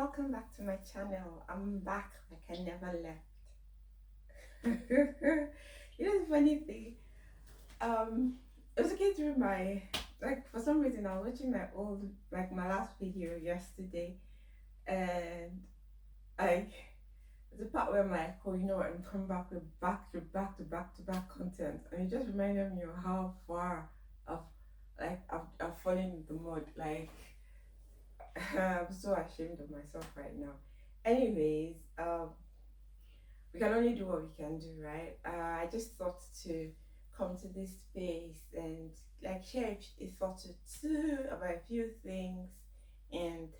welcome back to my channel. I'm back like I never left. The funny thing, I was looking through my, like, for some reason I was watching my old, like my last video yesterday, and I the part where I'm like, oh, you know what, I'm coming back with back to back content, and it just reminded me of how far I've I've fallen in the mud. Like, I'm so ashamed of myself right now. Anyways, we can only do what we can do, right? I just thought to come to this space and like share a thought or two about a few things, and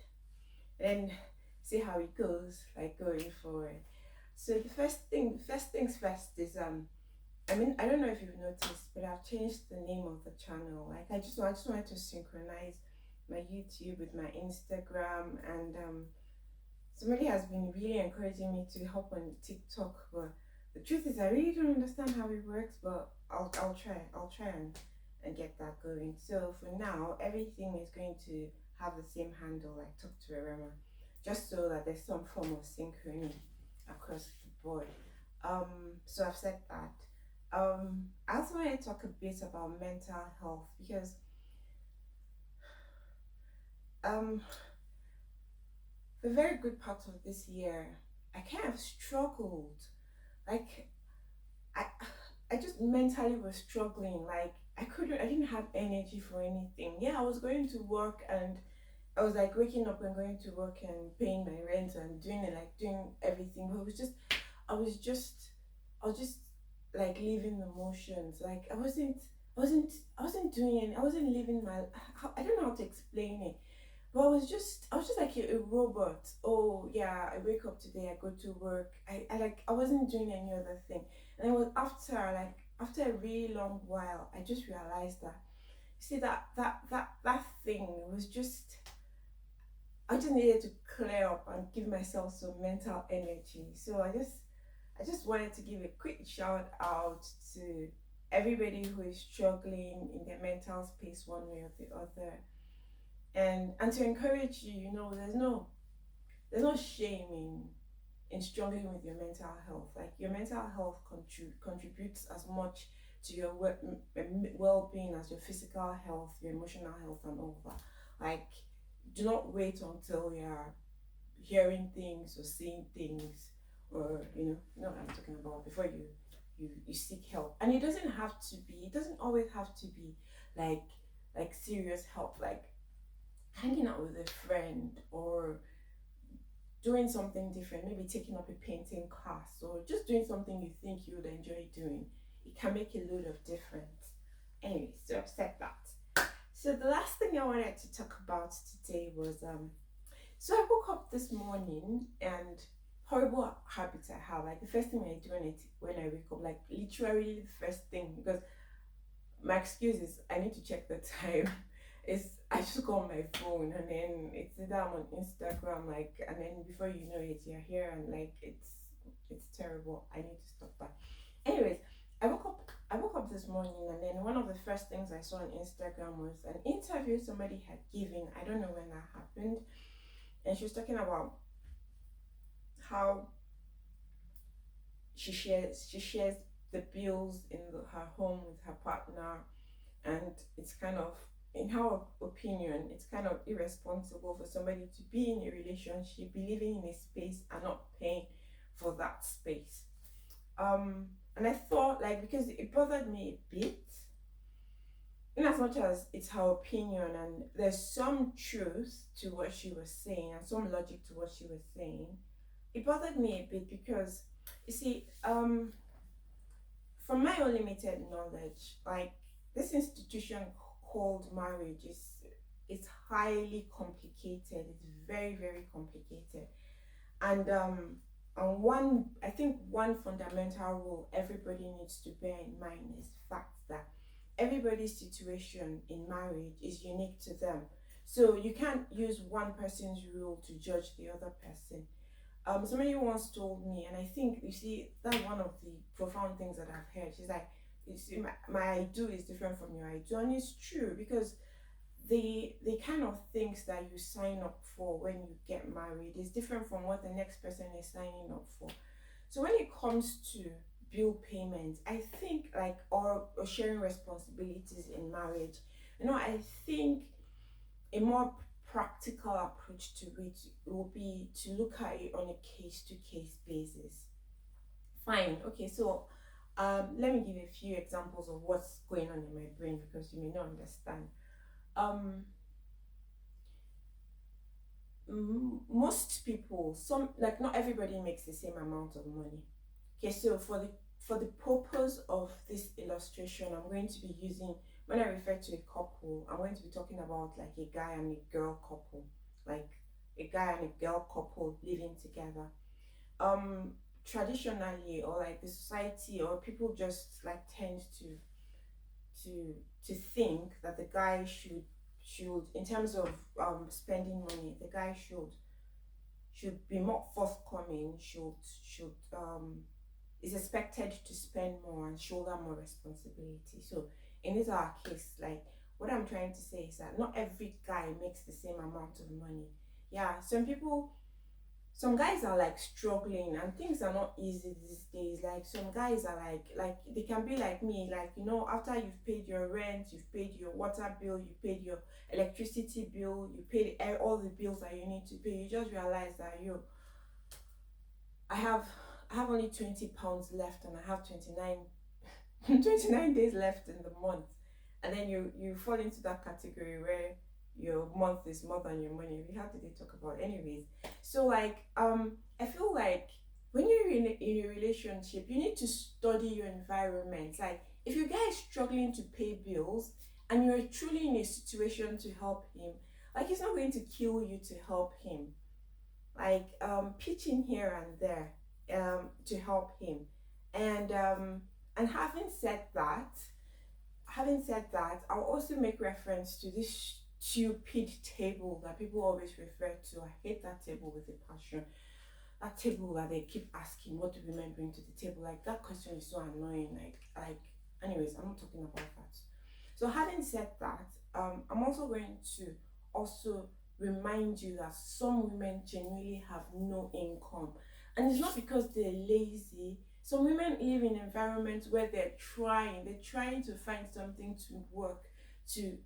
then see how it goes, like going forward. So first things first is I mean, I don't know if you've noticed, but I've changed the name of the channel. Like, I just wanted to synchronize my YouTube with my Instagram, and somebody has been really encouraging me to hop on TikTok, but the truth is I really don't understand how it works, but I'll try and get that going. So for now, everything is going to have the same handle, like Talk to a Rema, just so that there's some form of synchrony across the board. So I've said that. I also want to talk a bit about mental health because um the very good part of this year I kind of struggled. Like, I I just mentally was struggling. Like, I didn't have energy for anything. Yeah, I was going to work, and I was like waking up and going to work and paying my rent and doing it, like doing everything. But it was just I was just I was just like living the motions. Like, I wasn't doing it. I wasn't living my I don't know how to explain it. But I was just like a robot. Oh yeah, I wake up today, I go to work. I wasn't doing any other thing. And it was after a really long while, I just realized that, see, that thing was just, I just needed to clear up and give myself some mental energy. So I just wanted to give a quick shout out to everybody who is struggling in their mental space one way or the other, and to encourage you. There's no shame in struggling with your mental health. Like, your mental health contributes as much to your well-being as your physical health, your emotional health, and all that. Like, do not wait until you're hearing things or seeing things, or you know what I'm talking about, before you seek help. And it doesn't always have to be like serious help, like hanging out with a friend, or doing something different, maybe taking up a painting class, or just doing something you think you would enjoy doing. It can make a load of difference. Anyway, so I've said that. So the last thing I wanted to talk about today was so I woke up this morning, and horrible habits I have. Like, the first thing I do when I wake up, like literally the first thing, because my excuse is I need to check the time. Is I just go on my phone, and then it's either I'm on Instagram, like, and then before you know it, you're here, and like it's terrible. I need to stop that. Anyways, I woke up this morning, and then one of the first things I saw on Instagram was an interview somebody had given. I don't know when that happened, and she was talking about how she shares the bills in her home with her partner, and it's kind of, in her opinion, it's kind of irresponsible for somebody to be in a relationship, be living in a space, and not paying for that space. And I thought, like, because it bothered me a bit, in as much as it's her opinion, and there's some truth to what she was saying and some logic to what she was saying, it bothered me a bit because, you see, from my own limited knowledge, like, this institution called marriage is, it's highly complicated. It's very, very complicated. And one, I think one fundamental rule everybody needs to bear in mind is the fact that everybody's situation in marriage is unique to them. So you can't use one person's rule to judge the other person. Somebody once told me, and I think, you see, that's one of the profound things that I've heard. She's like, you see, my I do is different from your I do, and it's true, because the kind of things that you sign up for when you get married is different from what the next person is signing up for. So when it comes to bill payments, I think like or sharing responsibilities in marriage, I think a more practical approach to it will be to look at it on a case to case basis. Fine. Okay, so let me give a few examples of what's going on in my brain because you may not understand. Um, Most people, some like not everybody makes the same amount of money. Okay, so for the purpose of this illustration, I'm going to be using when I refer to a couple, I'm going to be talking about like a guy and a girl couple, like a guy and a girl couple living together. Um, Traditionally, or like the society or people just like tend to to think that the guy should in terms of spending money, the guy should be more forthcoming, should is expected to spend more and shoulder more responsibility. So in this our case, like what I'm trying to say is that not every guy makes the same amount of money. Yeah, some guys are like struggling and things are not easy these days. Like some guys are like they can be like me, like after you've paid your rent, you've paid your water bill, you paid your electricity bill, you paid all the bills that you need to pay, you just realize that I have I have only £20 left and I have 29 days left in the month. And then you fall into that category where your month is more than your money. How did they talk about anyways? So like I feel like when you're in a relationship, you need to study your environment. Like if your guy is struggling to pay bills and you're truly in a situation to help him, like he's not going to kill you to help him, like pitching here and there to help him. And having said that, I'll also make reference to this stupid table that people always refer to. I hate that table with a passion. That table that they keep asking, what do women bring to the table? Like that question is so annoying. Anyways, I'm not talking about that. So having said that, I'm also going to also remind you that some women genuinely have no income, and it's not because they're lazy. Some women live in environments where they're trying to find something to work, to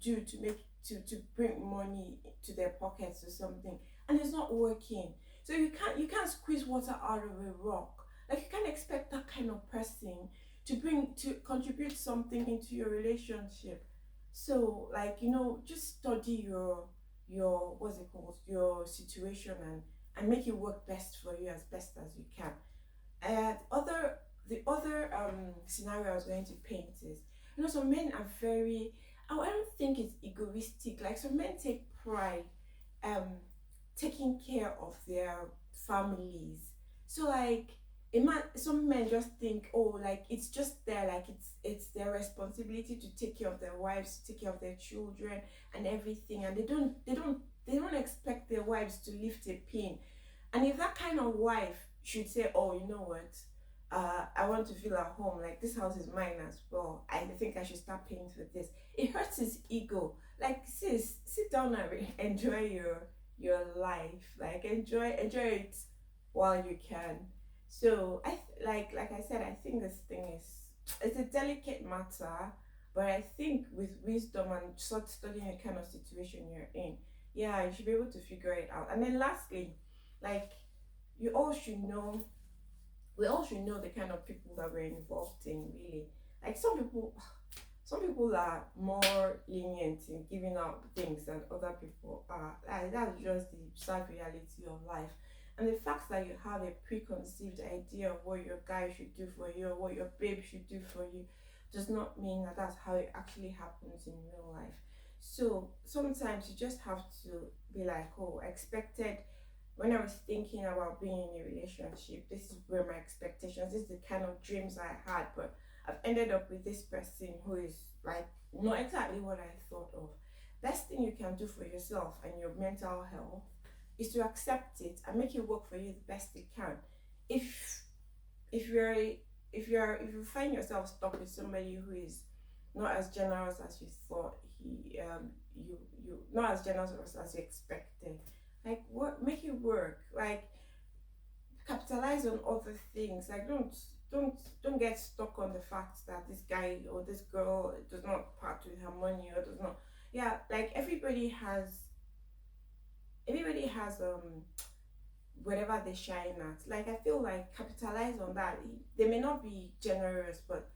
do, to make to bring money to their pockets or something, and it's not working. So you can't squeeze water out of a rock. Like you can't expect that kind of person to contribute something into your relationship. So like just study your what's it called, your situation, and make it work best for you as best as you can. And the other scenario I was going to paint is, some men are very, I don't think it's egoistic. Like some men take pride um taking care of their families. So like some men just think, oh, like it's just there, like it's their responsibility to take care of their wives, to take care of their children and everything, and they don't expect their wives to lift a pin. And if that kind of wife should say, oh, you know what, I want to feel at home, like this house is mine as well, I think I should start paying for this, it hurts his ego. Like sis, sit down and enjoy your life, like enjoy it while you can. So like I said, I think this thing is, it's a delicate matter, but I think with wisdom and sort studying the kind of situation you're in, yeah, you should be able to figure it out. And then lastly, like you all should know we all should know the kind of people that we're involved in, really. Like some people are more lenient in giving out things than other people are. Like, that's just the sad reality of life. And the fact that you have a preconceived idea of what your guy should do for you or what your babe should do for you does not mean that that's how it actually happens in real life. So sometimes you just have to be like, oh, I expected, when I was thinking about being in a relationship, this is where my expectations, this is the kind of dreams I had, but I've ended up with this person who is like not exactly what I thought of. Best thing you can do for yourself and your mental health is to accept it and make it work for you the best it can. If if you're if you find yourself stuck with somebody who is not as generous as you thought you not as generous as you expected. Like, what, make it work. Like, capitalize on other things. Like, don't get stuck on the fact that this guy or this girl does not part with her money or does not. Yeah, like, everybody has whatever they shine at. Like, I feel like capitalize on that. They may not be generous, but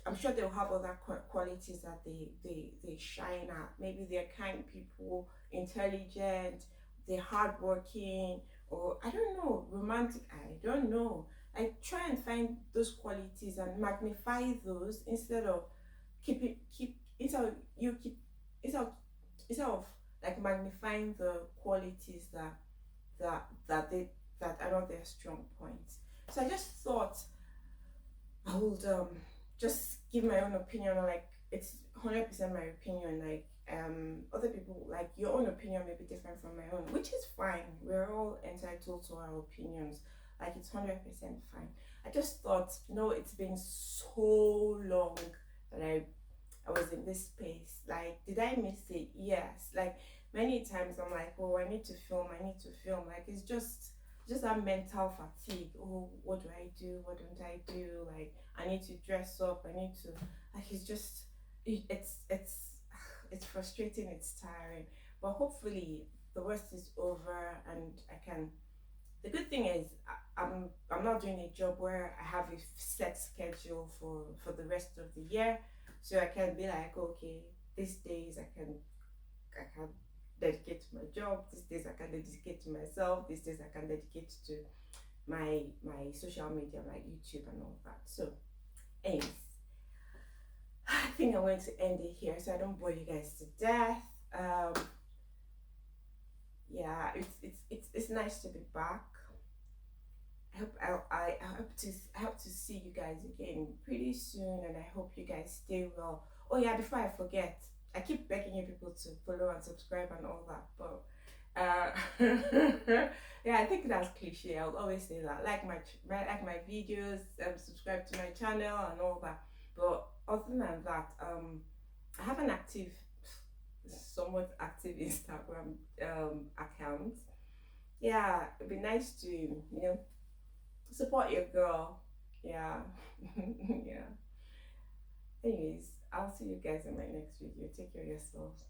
I'm sure they'll have other qualities that they shine at. Maybe they're kind people, intelligent, they're hardworking, or I don't know, romantic. I don't know. I try and find those qualities and magnify those instead of keep instead of you keep instead of instead of like magnifying the qualities that they that are not their strong points. So I just thought I would just give my own opinion on, like, it's 100% my opinion. Like, other people, like, your own opinion may be different from my own, which is fine. We're all entitled to our opinions. Like, it's 100% fine. I just thought, no, it's been so long that I was in this space. Like, did I miss it? Yes. Like, many times I'm like, oh, I need to film, I need to film. Like, it's just that mental fatigue. Oh, what do I do? What don't I do? Like, I need to dress up. I need to, like, it's just, it's frustrating. It's tiring. But hopefully, the worst is over, and I can. The good thing is, I'm not doing a job where I have a set schedule for the rest of the year, so I can be like, okay, these days I can dedicate to my job. These days I can dedicate to myself. These days I can dedicate to my social media, like YouTube and all that. So, anyways, I think I'm going to end it here so I don't bore you guys to death. Um, yeah, it's nice to be back. I hope to see you guys again pretty soon, and I hope you guys stay well. Oh yeah, before I forget, I keep begging you people to follow and subscribe and all that, but yeah, I think that's cliche. I'll always say that. Like my videos, subscribe to my channel and all that. But other than that, I have an somewhat active Instagram account. Yeah, it'd be nice to support your girl. Yeah. Yeah. Anyways, I'll see you guys in my next video. Take care of yourselves.